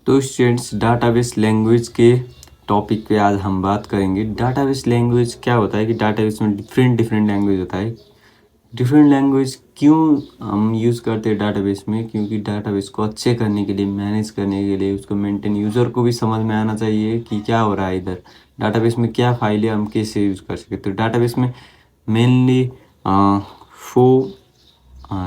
तो students, database language के topic पे आज हम बात करेंगे। डाटाबेस लैंग्वेज क्या होता है कि डाटाबेस में डिफरेंट लैंग्वेज होता है। डिफरेंट लैंग्वेज क्यों हम यूज़ करते हैं डाटाबेस में? क्योंकि डाटाबेस को अच्छे करने के लिए, मैनेज करने के लिए, उसको मेंटेन, यूज़र को भी समझ में आना चाहिए कि क्या हो रहा है इधर डाटाबेस में, क्या फाइलें हम कैसे यूज़ कर सकते। तो डाटाबेस में मेनली 4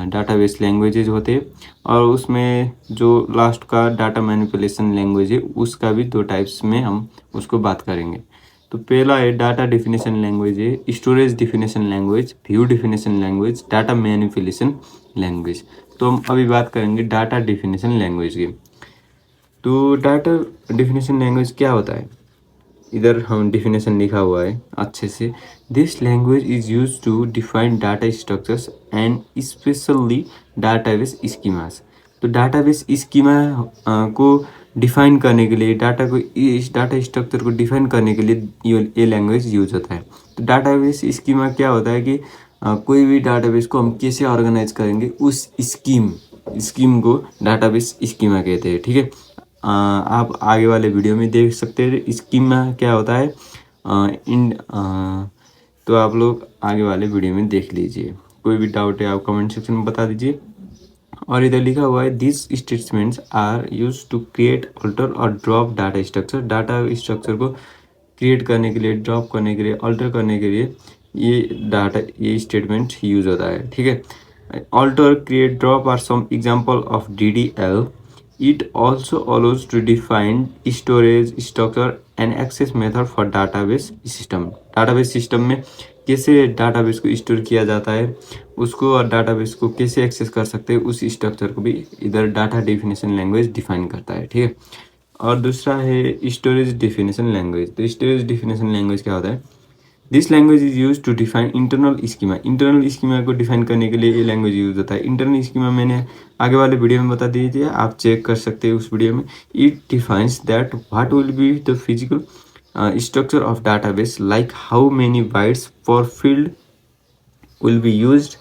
डाटाबेस लैंग्वेजेज होते हैं और उसमें जो लास्ट का डाटा मैनिपुलेशन लैंग्वेज है उसका भी 2 टाइप्स में हम उसको बात करेंगे। तो पहला है डाटा डेफिनेशन लैंग्वेज है, storage definition language, view definition language, data manipulation language. तो हम अभी बात करेंगे डाटा डेफिनेशन लैंग्वेज की। तो डाटा डेफिनेशन लैंग्वेज क्या होता है? इधर हम डिफिनेशन लिखा हुआ है अच्छे से। This language is use to define data structures and specially database schemas. तो डाटाबेस स्कीमा को डिफाइन करने के लिए, इस डाटा स्ट्रक्चर को डिफाइन करने के लिए ये लैंग्वेज यूज होता है। तो डाटाबेस स्कीमा क्या होता है कि कोई भी डाटाबेस को हम कैसे ऑर्गेनाइज करेंगे, उस स्कीम को डाटाबेस स्कीमा कहते हैं। ठीक है, आप आगे वाले वीडियो में देख सकते हैं स्कीम क्या होता है। तो आप लोग आगे वाले वीडियो में देख लीजिए। कोई भी डाउट है आप कमेंट सेक्शन में बता दीजिए। और इधर लिखा हुआ है this statements are use to create, alter और drop data structure. Data structure को क्रिएट करने के लिए, ड्रॉप करने के लिए, ऑल्टर करने के लिए ये स्टेटमेंट यूज होता है। ठीक है, alter, create, drop are some example of DDL. It also allows to define storage, structure and access method for database system. database system में कैसे डाटाबेस को स्टोर किया जाता है उसको, और डाटाबेस को कैसे एक्सेस कर सकते हैं उस स्ट्रक्चर को भी इधर डाटा डेफिनेशन लैंग्वेज डिफाइन करता है। ठीक है, और दूसरा है स्टोरेज डेफिनेशन लैंग्वेज। तो स्टोरेज डेफिनेशन लैंग्वेज क्या होता है? This language is use to define internal schema. Internal schema को डिफाइन करने के लिए ये लैंग्वेज यूज होता है। इंटरनल स्कीमा मैंने आगे वाले वीडियो में बता दीजिए, आप चेक कर सकते हैं उस वीडियो में। It defines that what will be the physical structure of database, like how many bytes for field will be used,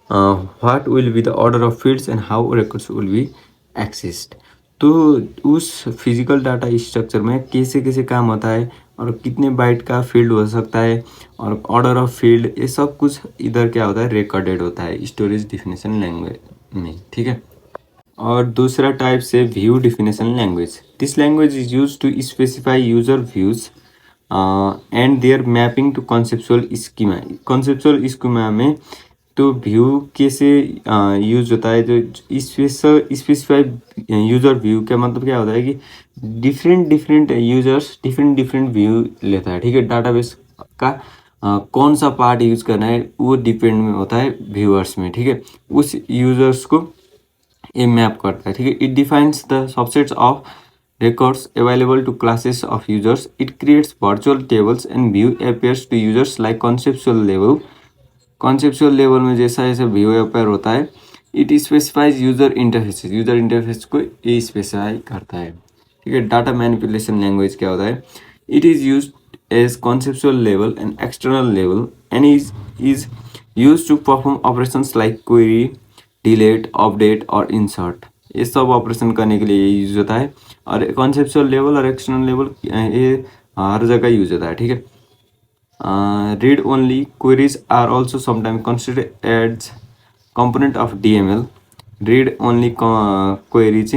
what will be the order of fields and how records will be accessed. तो उस physical data structure में कैसे कैसे काम होता है और कितने बाइट का फील्ड हो सकता है और ऑर्डर ऑफ फील्ड, ये सब कुछ इधर क्या होता है, रिकॉर्डेड होता है स्टोरेज डेफिनेशन लैंग्वेज में। ठीक है, और दूसरा टाइप से view definition language. This language is use to specify user views and their mapping to conceptual schema. Conceptual schema में तो व्यू कैसे यूज होता है, जो स्पेसिफाइड यूजर व्यू का मतलब क्या होता है कि डिफरेंट यूजर्स डिफरेंट व्यू लेता है। ठीक है, डाटाबेस का कौन सा पार्ट यूज करना है वो डिपेंड में होता है व्यूअर्स में। ठीक है, उस यूजर्स को ये मैप करता है। ठीक है, it defines the subsets of records available to classes of users. It creates virtual tables and view appears to users like conceptual level. Conceptual level में जैसा जैसा व्यू अपेयर होता है, इट स्पेसिफाइज यूजर इंटरफेस को ये specify करता है। ठीक है, डाटा मैनिपुलेशन लैंग्वेज क्या होता है? It is use as conceptual level and external level and is use to perform operations like query, delete, update और इंसर्ट। ये सब ऑपरेशन करने के लिए ये यूज होता है। और कॉन्सेप्चुअल लेवल और एक्सटर्नल लेवल ये हर जगह यूज होता है। ठीक है, read only queries are also sometimes considered as component of DML. read only queries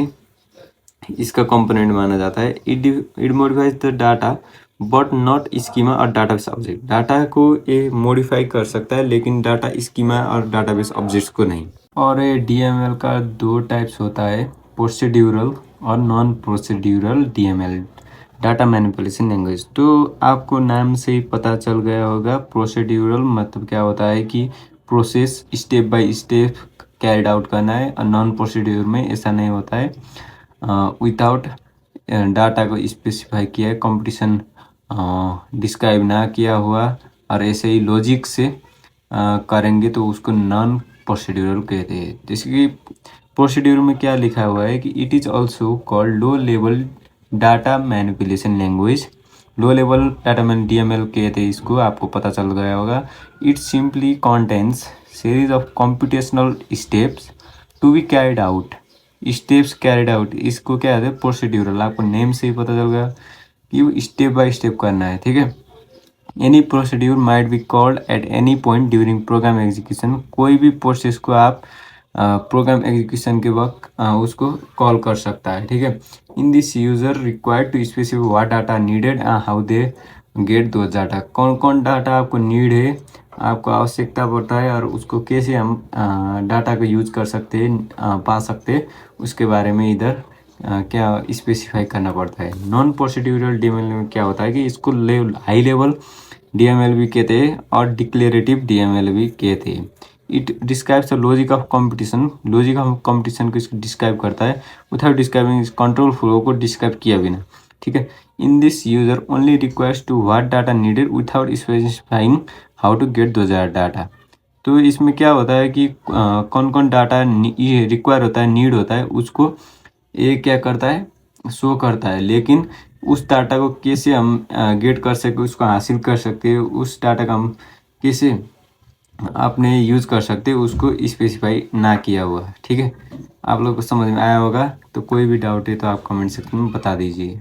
इसका कंपोनेंट माना जाता है। It modifies the data but not schema और डाटाबेस ऑब्जेक्ट। डाटा को ये मॉडिफाई कर सकता है लेकिन डाटा स्कीमा और डाटाबेस ऑब्जेक्ट्स को नहीं। और ये DML का 2 टाइप्स होता है, प्रोसीड्यूरल और non procedural DML, data manipulation language. तो आपको नाम से ही पता चल गया होगा, प्रोसीड्यूरल मतलब क्या होता है कि process step by step carried out करना है, और नॉन प्रोसीड्यूर में ऐसा नहीं होता है। विदाउट डाटा को स्पेसिफाई किया है, कंपटीशन डिस्क्राइब ना किया हुआ और ऐसे ही लॉजिक से करेंगे तो उसको नॉन प्रोसीड्यूरल कहते हैं। जैसे कि प्रोसीड्यूर में क्या लिखा हुआ है कि it is also called low level data manipulation language. Low level data DML कहते हैं इसको, आपको पता चल गया होगा। It simply contains series of computational steps to be carried out steps carried out, इसको क्या कहते हैं, प्रोसीड्यूरल। आपको नेम से ही पता चल गया कि वो स्टेप बाय स्टेप करना है, ठीक है। Any procedure might be called at any point during program execution, कोई भी प्रोसेस को आप प्रोग्राम एग्जीक्यूशन के वक्त उसको कॉल कर सकता है, ठीक है। In this user required to specify what data needed how they get दो डाटा, कौन कौन डाटा आपको नीड है, आपको आवश्यकता पड़ता है, और उसको कैसे हम डाटा को यूज कर सकते हैं, पा सकते हैं, उसके बारे में इधर क्या स्पेसिफाई करना पड़ता है। नॉन प्रोसीड्यूरल डीएमएल में क्या होता है कि इसको हाई लेवल डीएमएल भी कहते हैं और डिक्लेरेटिव डीएमएल भी कहते हैं। It describes the logic of competition, logic of competition को इसको डिस्क्राइब करता है विदाउट डिस्क्राइबिंग कंट्रोल फ्लो को डिस्क्राइब किया बिना, ठीक है। In this user only request to what data needed without specifying how to get दो डाटा। तो इसमें क्या होता है कि कौन कौन डाटा ये रिक्वायर होता है, नीड होता है, उसको ये क्या करता है, शो करता है, लेकिन उस डाटा को कैसे हम गेट कर सकते, उसको हासिल कर सकते हैं, उस डाटा का हम कैसे अपने यूज़ कर सकते हैं, उसको स्पेसिफाई ना किया हुआ है, ठीक है। आप लोग को समझ में आया होगा। तो कोई भी डाउट है तो आप कमेंट सेक्शन में बता दीजिए।